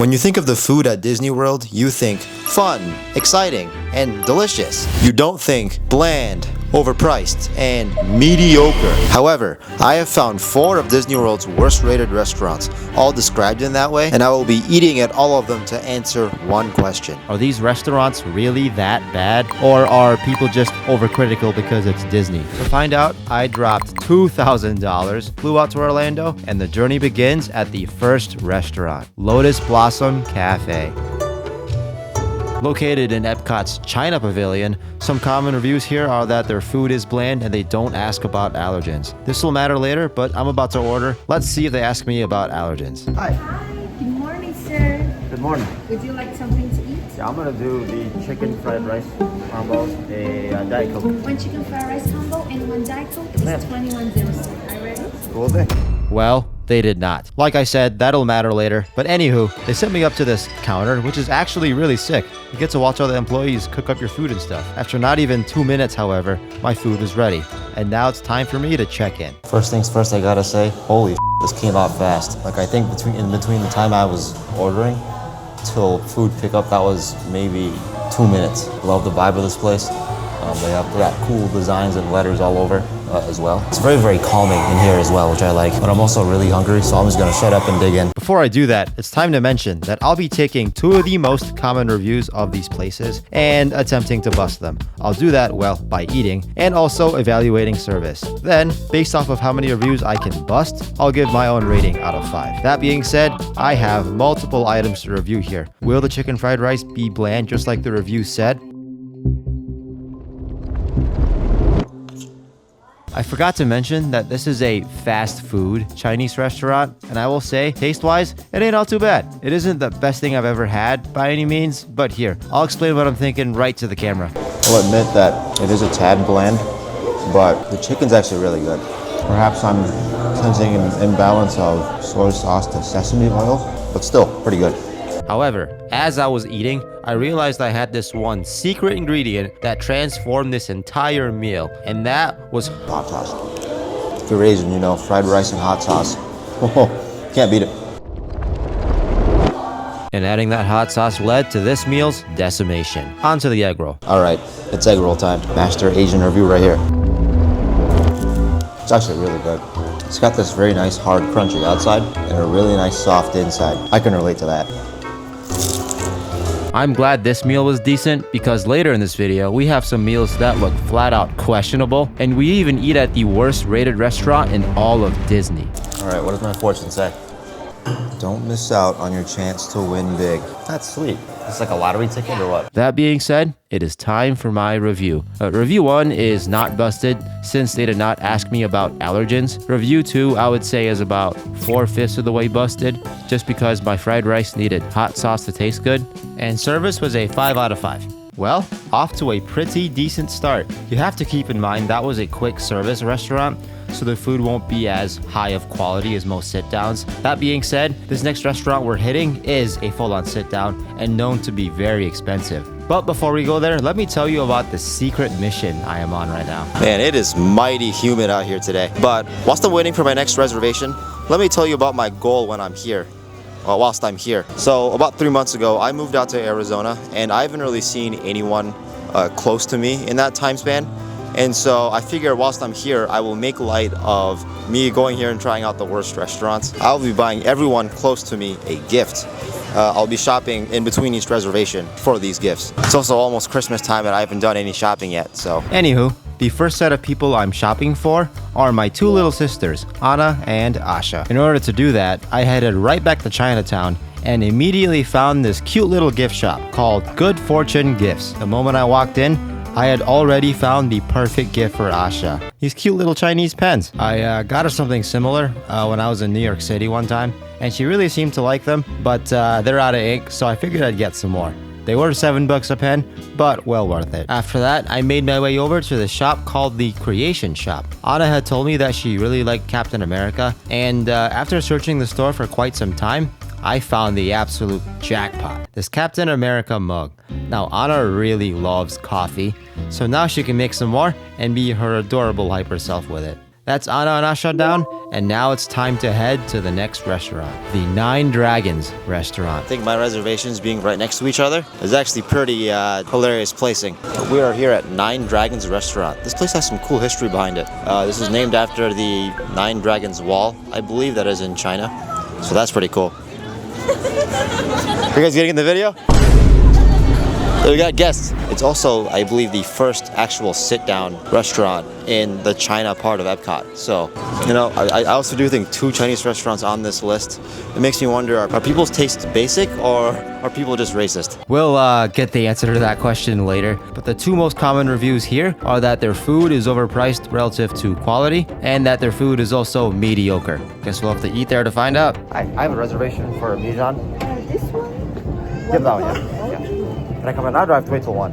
When you think of the food at Disney World, you think fun, exciting, and delicious. You don't think bland, overpriced, and mediocre. However, I have found 4 of Disney World's worst rated restaurants, all described in that way, and I will be eating at all of them to answer one question. Are these restaurants really that bad? Or are people just overcritical because it's Disney? To find out, I dropped $2,000, flew out to Orlando, and the journey begins at the first restaurant, Lotus Blossom Cafe. Located in Epcot's China Pavilion, some common reviews here are that their food is bland and they don't ask about allergens. This will matter later, but I'm about to order. Let's see if they ask me about allergens. Hi. Good morning, sir. Good morning. Would you like something to eat? Yeah, I'm gonna do the chicken fried rice combo, a Diet Coke. 1 chicken fried rice combo and 1 Diet Coke is $21.00, sir. Are you ready? Cool thing. Well, they did not. Like I said, that'll matter later. But anywho, they sent me up to this counter, which is actually really sick. You get to watch all the employees cook up your food and stuff. After not even 2 minutes, however, my food was ready. And now it's time for me to check in. First things first, I gotta say, holy this came out fast. Like I think in between the time I was ordering till food pickup, that was maybe 2 minutes. Love the vibe of this place. They got cool designs and letters all over as well. It's very, very calming in here as well, which I like. But I'm also really hungry, so I'm just gonna shut up and dig in. Before I do that, it's time to mention that I'll be taking 2 of the most common reviews of these places and attempting to bust them. I'll do that, well, by eating and also evaluating service. Then, based off of how many reviews I can bust, I'll give my own rating out of 5. That being said, I have multiple items to review here. Will the chicken fried rice be bland just like the review said? I forgot to mention that this is a fast food Chinese restaurant, and I will say, taste-wise, it ain't all too bad. It isn't the best thing I've ever had by any means, but here, I'll explain what I'm thinking right to the camera. I'll admit that it is a tad bland, but the chicken's actually really good. Perhaps I'm sensing an imbalance of soy sauce to sesame oil, but still pretty good. However, as I was eating, I realized I had this one secret ingredient that transformed this entire meal, and that was hot sauce. Good reason, you know, fried rice and hot sauce. Oh, can't beat it. And adding that hot sauce led to this meal's decimation. On to the egg roll. All right, it's egg roll time. Master Asian review right here. It's actually really good. It's got this very nice hard crunchy outside and a really nice soft inside. I can relate to that. I'm glad this meal was decent because later in this video, we have some meals that look flat out questionable, and we even eat at the worst rated restaurant in all of Disney. All right, what does my fortune say? Don't miss out on your chance to win big. That's sweet. It's like a lottery ticket or what? That being said, it is time for my review. Review 1 is not busted since they did not ask me about allergens. Review 2, I would say, is about 4/5 of the way busted just because my fried rice needed hot sauce to taste good. And service was a 5 out of 5. Well, off to a pretty decent start. You have to keep in mind that was a quick service restaurant, so the food won't be as high of quality as most sit-downs. That being said, this next restaurant we're hitting is a full-on sit-down and known to be very expensive. But before we go there, let me tell you about the secret mission I am on right now. Man, it is mighty humid out here today. But whilst I'm waiting for my next reservation, let me tell you about my goal when I'm here. Whilst I'm here. So about 3 months ago, I moved out to Arizona, and I haven't really seen anyone close to me in that time span. And so I figure whilst I'm here, I will make light of me going here and trying out the worst restaurants. I'll be buying everyone close to me a gift. I'll be shopping in between each reservation for these gifts. It's also almost Christmas time and I haven't done any shopping yet, so. Anywho, the first set of people I'm shopping for are my 2 little sisters, Anna and Asha. In order to do that, I headed right back to Chinatown and immediately found this cute little gift shop called Good Fortune Gifts. The moment I walked in, I had already found the perfect gift for Asha. These cute little Chinese pens. I got her something similar when I was in New York City one time, and she really seemed to like them, but they're out of ink, so I figured I'd get some more. They were $7 a pen, but well worth it. After that, I made my way over to the shop called the Creation Shop. Anna had told me that she really liked Captain America, and after searching the store for quite some time, I found the absolute jackpot. This Captain America mug. Now, Anna really loves coffee, so now she can make some more and be her adorable hyper self with it. That's Anna and Asha down, and now it's time to head to the next restaurant, the Nine Dragons restaurant. I think my reservations being right next to each other is actually pretty hilarious placing. We are here at Nine Dragons restaurant. This place has some cool history behind it. This is named after the Nine Dragons Wall, I believe that is in China. So that's pretty cool. You guys getting in the video? So we got guests. It's also, I believe, the first actual sit-down restaurant in the China part of Epcot. So, you know, I also do think 2 Chinese restaurants on this list. It makes me wonder, are people's tastes basic or are people just racist? We'll get the answer to that question later, but the 2 most common reviews here are that their food is overpriced relative to quality and that their food is also mediocre. Guess we'll have to eat there to find out. I have a reservation for Mijan. This one? Give that one, yeah. Can I come in now or do I have to wait till 1?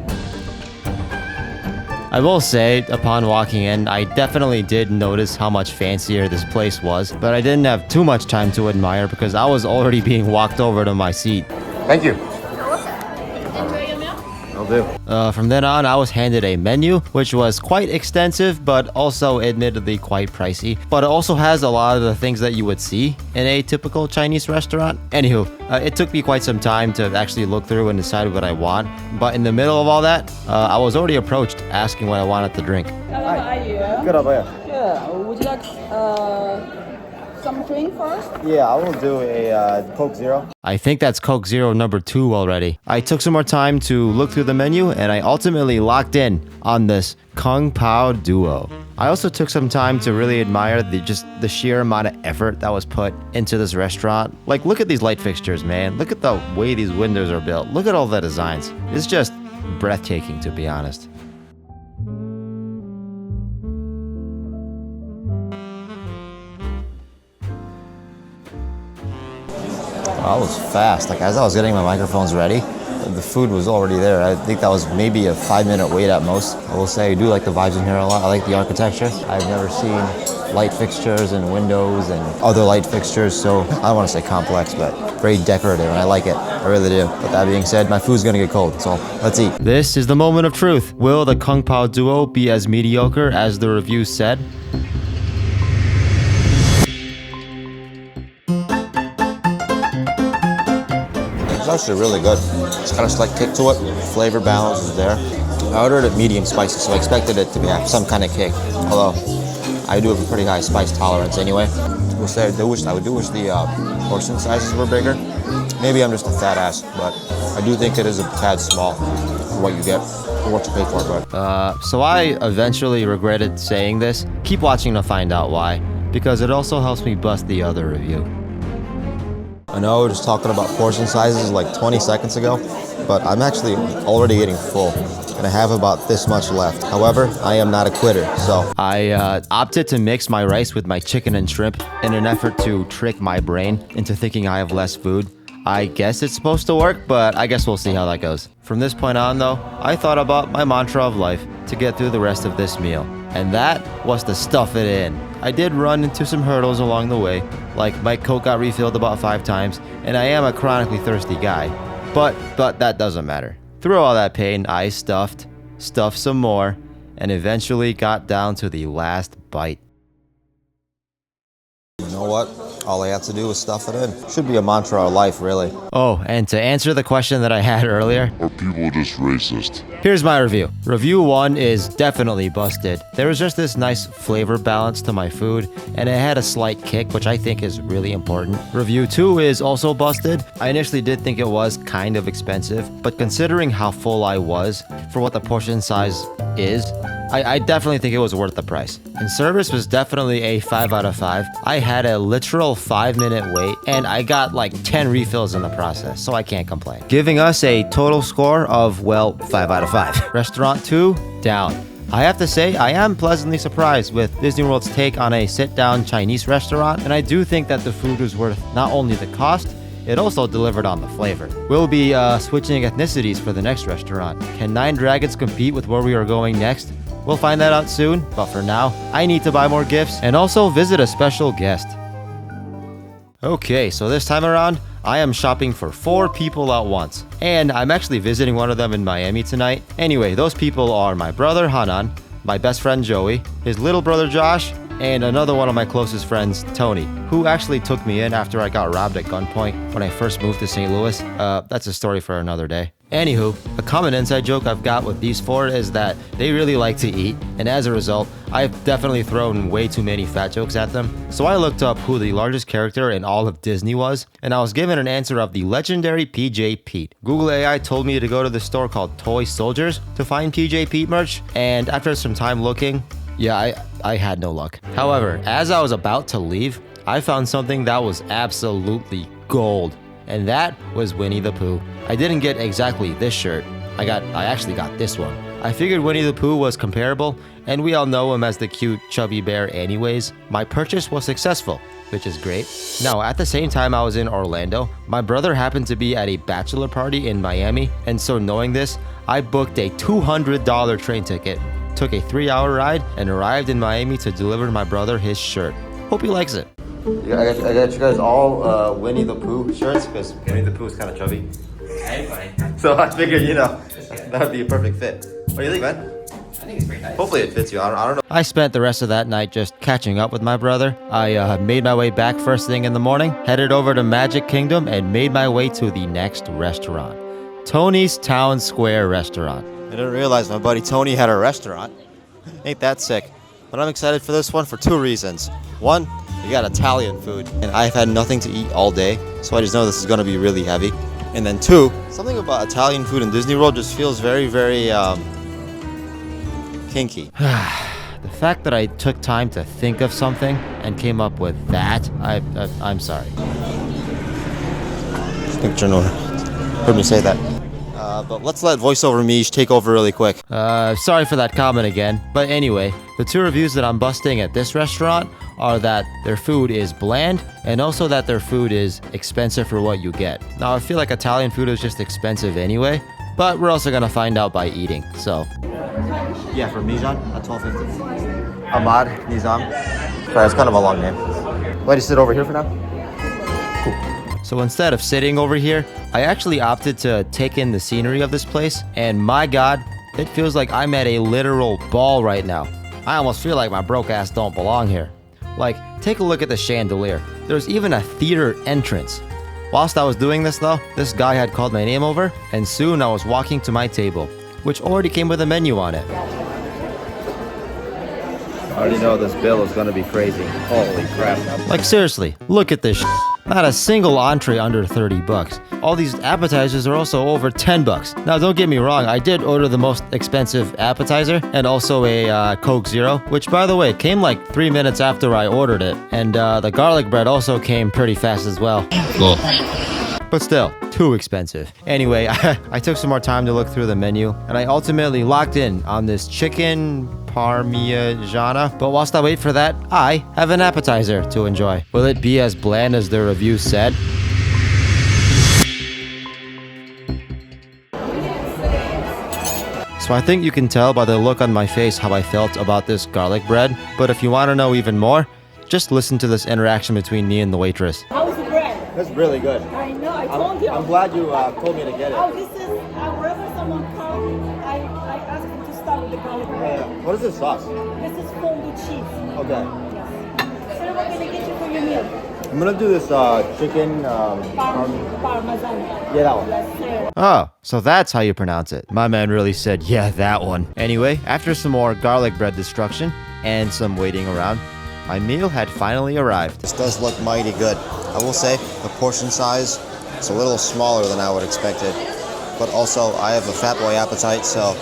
I will say, upon walking in, I definitely did notice how much fancier this place was, but I didn't have too much time to admire because I was already being walked over to my seat. Thank you. Enjoy your meal. Will do. From then on, I was handed a menu, which was quite extensive, but also admittedly quite pricey. But it also has a lot of the things that you would see in a typical Chinese restaurant. Anywho, it took me quite some time to actually look through and decide what I want. But in the middle of all that, I was already approached asking what I wanted to drink. Hello, how are you? Good, how about Good. Would you like some drink first? you? Yeah, I will do a Coke Zero. I think that's Coke Zero number 2 already. I took some more time to look through the menu and I ultimately locked in on this Kung Pao Duo. I also took some time to really admire the sheer amount of effort that was put into this restaurant. Like, look at these light fixtures, man. Look at the way these windows are built. Look at all the designs. It's just breathtaking, to be honest. I was fast. Like, as I was getting my microphones ready, the food was already there. I think that was maybe a 5-minute wait at most. I will say I do like the vibes in here a lot. I like the architecture. I've never seen light fixtures and windows and other light fixtures, so I don't want to say complex, but very decorative, and I like it. I really do. But that being said, my food's gonna get cold, so let's eat. This is the moment of truth. Will the Kung Pao Duo be as mediocre as the reviews said? It's actually really good. It's got a slight kick to it. Flavor balance is there. I ordered it medium spicy, so I expected it to have some kind of kick. Although I do have a pretty high spice tolerance anyway. I would say I do wish the portion sizes were bigger. Maybe I'm just a fat ass, but I do think it is a tad small for what you get, for what you pay for. But So I eventually regretted saying this. Keep watching to find out why, because it also helps me bust the other review. I know we were just talking about portion sizes like 20 seconds ago, but I'm actually already getting full, and I have about this much left. However, I am not a quitter, so I opted to mix my rice with my chicken and shrimp in an effort to trick my brain into thinking I have less food. I guess it's supposed to work, but I guess we'll see how that goes. From this point on, though, I thought about my mantra of life to get through the rest of this meal, and that was to stuff it in. I did run into some hurdles along the way, like my Coke got refilled about 5 times, and I am a chronically thirsty guy. But that doesn't matter. Through all that pain, I stuffed some more, and eventually got down to the last bite. you know what? All I have to do is stuff it in. Should be a mantra of life, really. Oh, and to answer the question that I had earlier, Are people just racist? here's my review. Review 1 is definitely busted. There was just this nice flavor balance to my food, and it had a slight kick, which I think is really important. Review 2 is also busted. I initially did think it was kind of expensive, but considering how full I was for what the portion size is, I definitely think it was worth the price. And service was definitely a 5 out of 5. I had a literal 5-minute wait, and I got like 10 refills in the process, so I can't complain. Giving us a total score of, well, 5 out of 5. Restaurant 2, down. I have to say, I am pleasantly surprised with Disney World's take on a sit-down Chinese restaurant, and I do think that the food was worth not only the cost, it also delivered on the flavor. We'll be switching ethnicities for the next restaurant. Can Nine Dragons compete with where we are going next? We'll find that out soon, but for now, I need to buy more gifts and also visit a special guest. Okay, so this time around, I am shopping for 4 people at once. And I'm actually visiting one of them in Miami tonight. Anyway, those people are my brother Hanan, my best friend Joey, his little brother Josh, and another one of my closest friends, Tony, who actually took me in after I got robbed at gunpoint when I first moved to St. Louis. That's a story for another day. Anywho, a common inside joke I've got with these four is that they really like to eat, and as a result, I've definitely thrown way too many fat jokes at them. So I looked up who the largest character in all of Disney was, and I was given an answer of the legendary PJ Pete. Google AI told me to go to the store called Toy Soldiers to find PJ Pete merch, and after some time looking, yeah, I had no luck. However, as I was about to leave, I found something that was absolutely gold, and that was Winnie the Pooh. I didn't get exactly this shirt. I actually got this one. I figured Winnie the Pooh was comparable, and we all know him as the cute chubby bear anyways. My purchase was successful, which is great. Now, at the same time I was in Orlando, my brother happened to be at a bachelor party in Miami, and so knowing this, I booked a $200 train ticket, took a 3-hour ride, and arrived in Miami to deliver my brother his shirt. Hope he likes it. I got you guys all Winnie the Pooh shirts because Winnie the Pooh is kind of chubby. So I figured, that would be a perfect fit. What do you think, man? I think it's pretty nice. Hopefully it fits you. I don't know. I spent the rest of that night just catching up with my brother. I made my way back first thing in the morning, headed over to Magic Kingdom, and made my way to the next restaurant. Tony's Town Square Restaurant. I didn't realize my buddy Tony had a restaurant. Ain't that sick. But I'm excited for this one for 2 reasons. One, you got Italian food, and I've had nothing to eat all day, so I just know this is going to be really heavy. And then 2, something about Italian food in Disney World just feels very, very kinky. The fact that I took time to think of something and came up with that, I'm sorry. Picture no heard me say that. But let's let voiceover Mish take over really quick. Sorry for that comment again. But anyway, the 2 reviews that I'm busting at this restaurant are that their food is bland and also that their food is expensive for what you get. Now, I feel like Italian food is just expensive anyway, but we're also gonna find out by eating, so. Yeah, for Mijan at $12.50. Ahmad Nizam. Sorry, it's kind of a long name. Why do you sit over here for now? So instead of sitting over here, I actually opted to take in the scenery of this place, and my god, it feels like I'm at a literal ball right now. I almost feel like my broke ass don't belong here. Like, take a look at the chandelier. There's even a theater entrance. Whilst I was doing this though, this guy had called my name over, and soon I was walking to my table, which already came with a menu on it. I already know this bill is gonna be crazy. Holy crap. Like seriously, look at this shit. Not a single entree under 30 bucks. All these appetizers are also over 10 bucks. Now don't get me wrong, I did order the most expensive appetizer and also a Coke Zero, which by the way came like 3 minutes after I ordered it. And the garlic bread also came pretty fast as well. Cool. But still, too expensive. Anyway, I took some more time to look through the menu, and I ultimately locked in on this chicken parmigiana. But whilst I wait for that, I have an appetizer to enjoy. Will it be as bland as the review said? So I think you can tell by the look on my face how I felt about this garlic bread. But if you want to know even more, just listen to this interaction between me and the waitress. How's the bread? That's really good. I know, I told you. I'm glad you told me to get it. Oh, this is, wherever someone comes, I ask them to start with the garlic bread. What is this sauce? This is fondue cheese. Okay. Yes. So what can I get you for your meal? I'm gonna do this chicken Parmesan. Yeah, that one. Yes, sir. Oh, so that's how you pronounce it. My man really said, yeah, that one. Anyway, after some more garlic bread destruction and some waiting around, my meal had finally arrived. This does look mighty good. I will say the portion size is a little smaller than I would expect it. But also, I have a fat boy appetite, so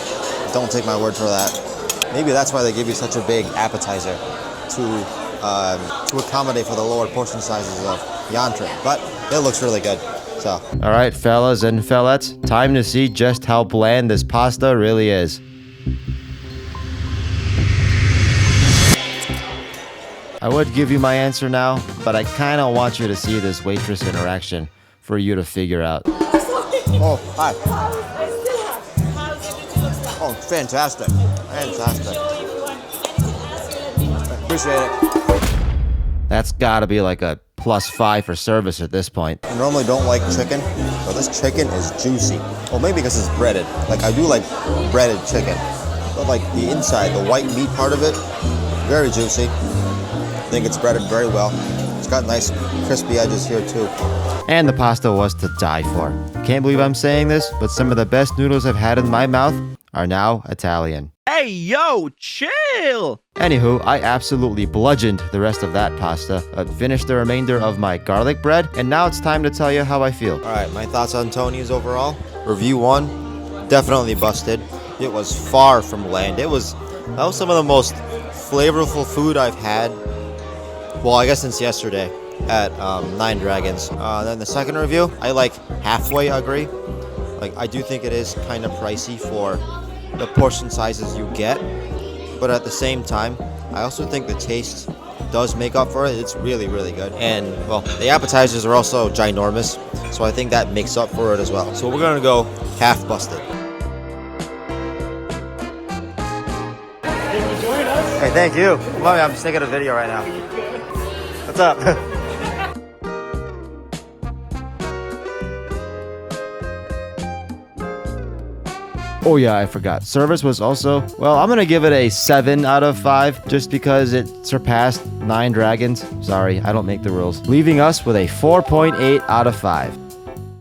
don't take my word for that. Maybe that's why they give you such a big appetizer to accommodate for the lower portion sizes of the entree. But it looks really good. So. All right, fellas and fellettes, time to see just how bland this pasta really is. I would give you my answer now, but I kind of want you to see this waitress interaction for you to figure out. Oh, hi. Oh, fantastic. Fantastic. Appreciate it. That's gotta be like a +5 for service at this point. I normally don't like chicken, but this chicken is juicy. Well, maybe because it's breaded. Like, I do like breaded chicken. But like the inside, the white meat part of it, very juicy. think it's breaded very well. It's got nice crispy edges here too. And the pasta was to die for. Can't believe I'm saying this, but some of the best noodles I've had in my mouth are now Italian. Hey, yo, chill! Anywho, I absolutely bludgeoned the rest of that pasta, finished the remainder of my garlic bread, and now it's time to tell you how I feel. Alright, my thoughts on Tony's overall. Review 1, definitely busted. It was far from bland. That was some of the most flavorful food I've had, well, I guess since yesterday at Nine Dragons. Then the second review, I like halfway agree. Like, I do think it is kind of pricey for the portion sizes you get, but at the same time, I also think the taste does make up for it. It's really, really good. And, well, the appetizers are also ginormous, so I think that makes up for it as well. So we're gonna go half busted. Hey, thank you. Mommy, I'm just taking a video right now. What's up? Oh yeah, I forgot. Service was also, well, I'm gonna give it a 7 out of 5 just because it surpassed Nine Dragons. Sorry, I don't make the rules. Leaving us with a 4.8 out of 5.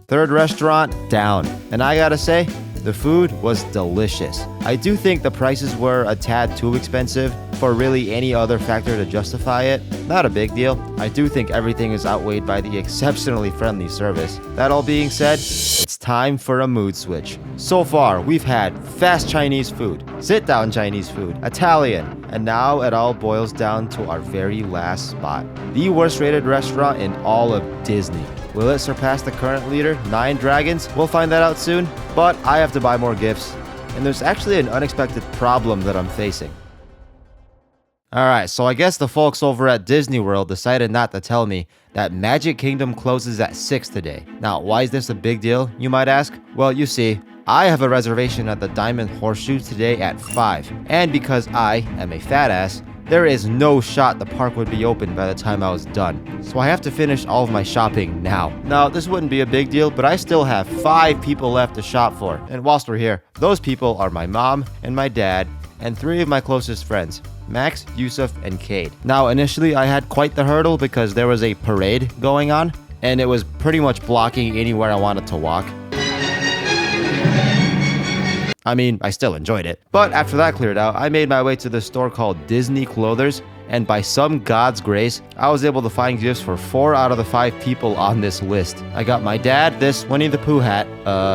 Third restaurant, down. And I gotta say, the food was delicious. I do think the prices were a tad too expensive for really any other factor to justify it. Not a big deal. I do think everything is outweighed by the exceptionally friendly service. That all being said, it's time for a mood switch. So far, we've had fast Chinese food, sit-down Chinese food, Italian, and now it all boils down to our very last spot. The worst rated restaurant in all of Disney. Will it surpass the current leader, Nine Dragons? We'll find that out soon, but I have to buy more gifts. And there's actually an unexpected problem that I'm facing. Alright, so I guess the folks over at Disney World decided not to tell me that Magic Kingdom closes at 6 today. Now, why is this a big deal, you might ask? Well, you see, I have a reservation at the Diamond Horseshoe today at 5. And because I am a fat ass, there is no shot the park would be open by the time I was done. So I have to finish all of my shopping now. Now, this wouldn't be a big deal, but I still have 5 people left to shop for. And whilst we're here, those people are my mom and my dad and 3 of my closest friends, Max, Yusuf, and Cade. Now, initially, I had quite the hurdle because there was a parade going on, and it was pretty much blocking anywhere I wanted to walk. I mean, I still enjoyed it. But after that cleared out, I made my way to this store called Disney Clothers, and by some god's grace, I was able to find gifts for 4 out of the 5 people on this list. I got my dad this Winnie the Pooh hat.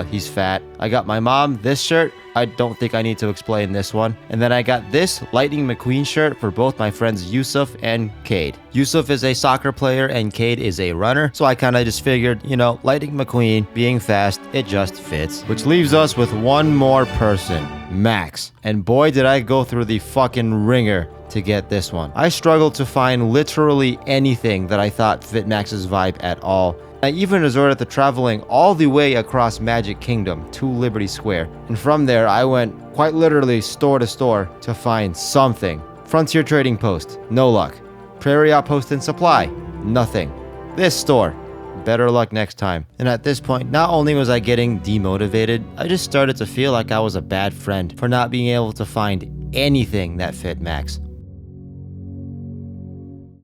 He's fat. I got my mom this shirt. I don't think I need to explain this one. And then I got this Lightning McQueen shirt for both my friends Yusuf and Cade. Yusuf is a soccer player and Cade is a runner, so I kind of just figured, you know, Lightning McQueen being fast, it just fits. Which leaves us with one more person, Max. And boy, did I go through the fucking ringer to get this one. I struggled to find literally anything that I thought fit Max's vibe at all. I even resorted to traveling all the way across Magic Kingdom to Liberty Square. And from there, I went quite literally store to store to find something. Frontier Trading Post, no luck. Prairie Outpost and Supply, nothing. This store, better luck next time. And at this point, not only was I getting demotivated, I just started to feel like I was a bad friend for not being able to find anything that fit Max.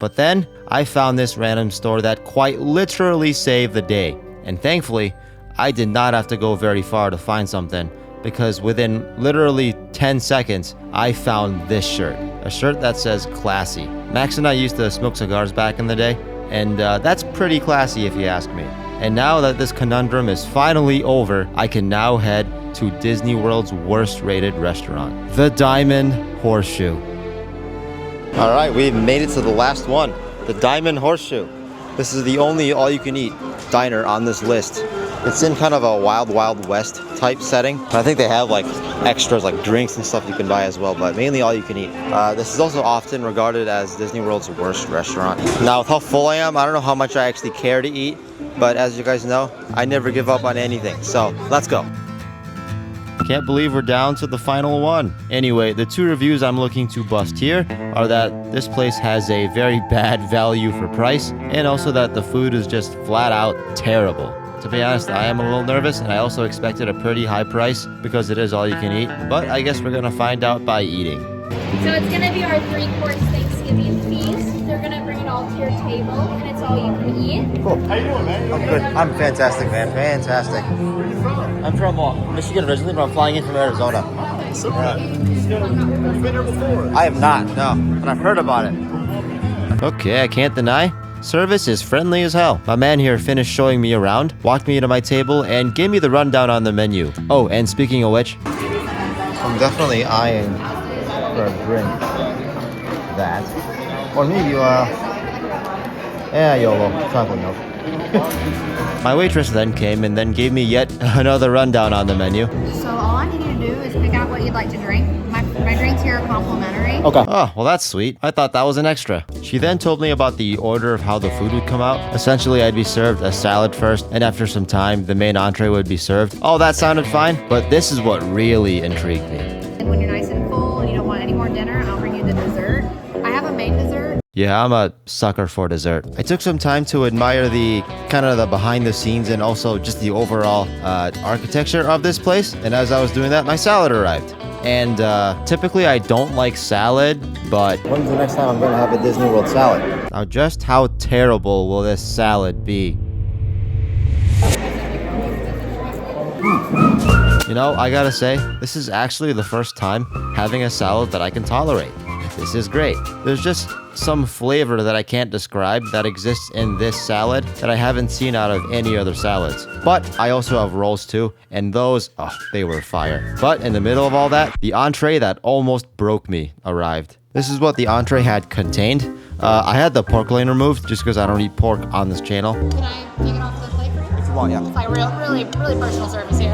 But then, I found this random store that quite literally saved the day. And thankfully, I did not have to go very far to find something, because within literally 10 seconds, I found this shirt. A shirt that says classy. Max and I used to smoke cigars back in the day, and that's pretty classy if you ask me. And now that this conundrum is finally over, I can now head to Disney World's worst rated restaurant, the Diamond Horseshoe. All right, we made it to the last one, the Diamond Horseshoe. This is the only all-you-can-eat diner on this list. It's in kind of a Wild Wild West type setting. I think they have like extras like drinks and stuff you can buy as well, but mainly all you can eat. This is also often regarded as Disney World's worst restaurant. Now, with how full I am, I don't know how much I actually care to eat, but as you guys know, I never give up on anything. So let's go. Can't believe we're down to the final one. Anyway, the 2 reviews I'm looking to bust here are that this place has a very bad value for price, and also that the food is just flat out terrible. To be honest, I am a little nervous, and I also expected a pretty high price because it is all you can eat, but I guess we're gonna find out by eating. So it's gonna be our 3-course Thanksgiving feast. They're gonna table, and it's all you can eat. Cool. How you doing, man? I'm good. I'm fantastic, man. Fantastic. Where are you from? I'm from Michigan originally, but I'm flying in from Arizona. Super. Yeah. You've been here before? I have not, no, but I've heard about it. Okay, I can't deny. Service is friendly as hell. My man here finished showing me around, walked me to my table, and gave me the rundown on the menu. Oh, and speaking of which, I'm definitely eyeing for a drink. That. Or maybe, YOLO. Chocolate milk. my waitress then came and then gave me yet another rundown on the menu. So all I need you to do is pick out what you'd like to drink. My drinks here are complimentary. Okay. Oh, well that's sweet. I thought that was an extra. She then told me about the order of how the food would come out. Essentially, I'd be served a salad first, and after some time, the main entree would be served. Oh, that sounded fine, but this is what really intrigued me. And when you're nice and full and you don't want any more dinner, I'll bring you the dessert. I have a main dessert. Yeah, I'm a sucker for dessert. I took some time to admire the kind of the behind the scenes and also just the overall architecture of this place. And as I was doing that, my salad arrived. And typically I don't like salad, but When's the next time I'm going to have a Disney World salad? now just how terrible will this salad be? You know, I gotta say, this is actually the first time having a salad that I can tolerate. This is great. There's just some flavor that I can't describe that exists in this salad that I haven't seen out of any other salads. But I also have rolls too, and those, oh, they were fire. But in the middle of all that, the entree that almost broke me arrived. This is what the entree had contained. I had the pork loin removed just because I don't eat pork on this channel. Can I take it off the plate for you? If you want, yeah. It's like really personal service here.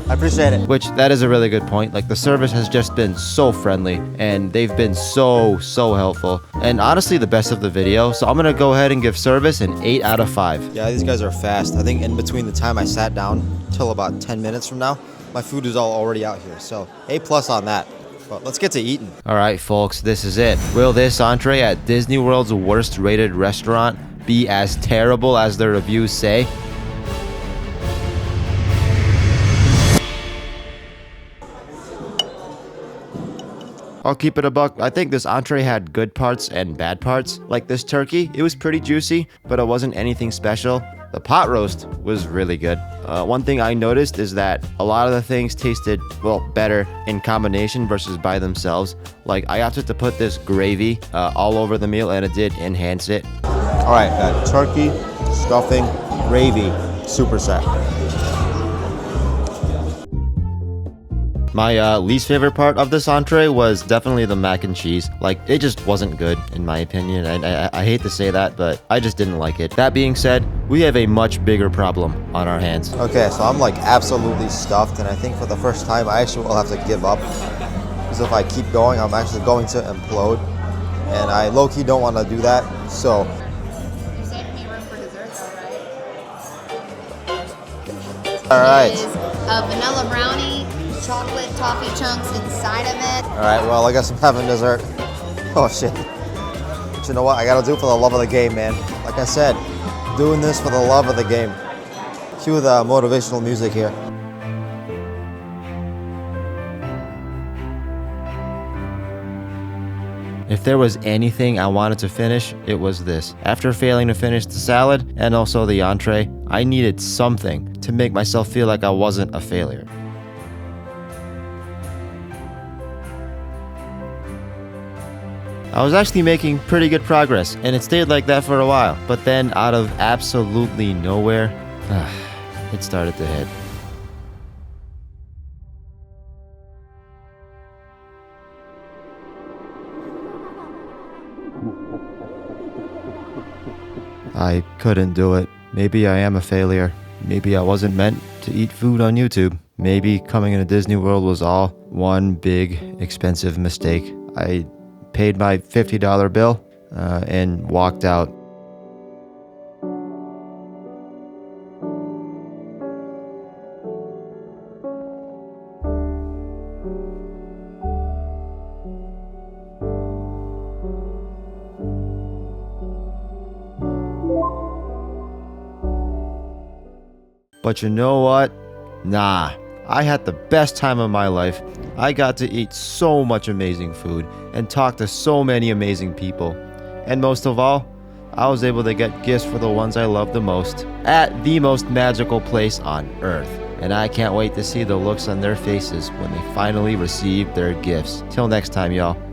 I appreciate it. Which, that is a really good point. Like, the service has just been so friendly, and they've been so helpful. And honestly, the best of the video. So I'm gonna go ahead and give service an 8 out of 5. Yeah, these guys are fast. I think in between the time I sat down till about 10 minutes from now, my food is all already out here. So A+ on that. But let's get to eating. All right, folks, this is it. Will this entree at Disney World's worst rated restaurant be as terrible as the reviews say? I'll keep it a buck. I think this entree had good parts and bad parts. Like this turkey, it was pretty juicy, but it wasn't anything special. The pot roast was really good. One thing I noticed is that a lot of the things tasted, well, better in combination versus by themselves. Like, I opted to put this gravy all over the meal, and it did enhance it. All right, turkey, stuffing, gravy, super set. My least favorite part of this entree was definitely the mac and cheese. Like, it just wasn't good, in my opinion. I hate to say that, but I just didn't like it. That being said, we have a much bigger problem on our hands. Okay, so I'm like absolutely stuffed, and I think for the first time I actually will have to give up. Because if I keep going, I'm actually going to implode. And I low-key don't want to do that, so... You saved me room for dessert though, right? All right. Is a vanilla brownie, chocolate toffee chunks inside of it. All right, well, I guess I'm having dessert. Oh, shit. But you know what? I got to do it for the love of the game, man. Like I said, doing this for the love of the game. Cue the motivational music here. If there was anything I wanted to finish, it was this. After failing to finish the salad and also the entree, I needed something to make myself feel like I wasn't a failure. I was actually making pretty good progress, and it stayed like that for a while. But then, out of absolutely nowhere, it started to hit. I couldn't do it. Maybe I am a failure. Maybe I wasn't meant to eat food on YouTube. Maybe coming into Disney World was all one big, expensive mistake. I paid my $50 bill and walked out. But you know what? Nah, I had the best time of my life. I got to eat so much amazing food and talk to so many amazing people. And most of all, I was able to get gifts for the ones I love the most at the most magical place on earth. And I can't wait to see the looks on their faces when they finally receive their gifts. Till next time, y'all.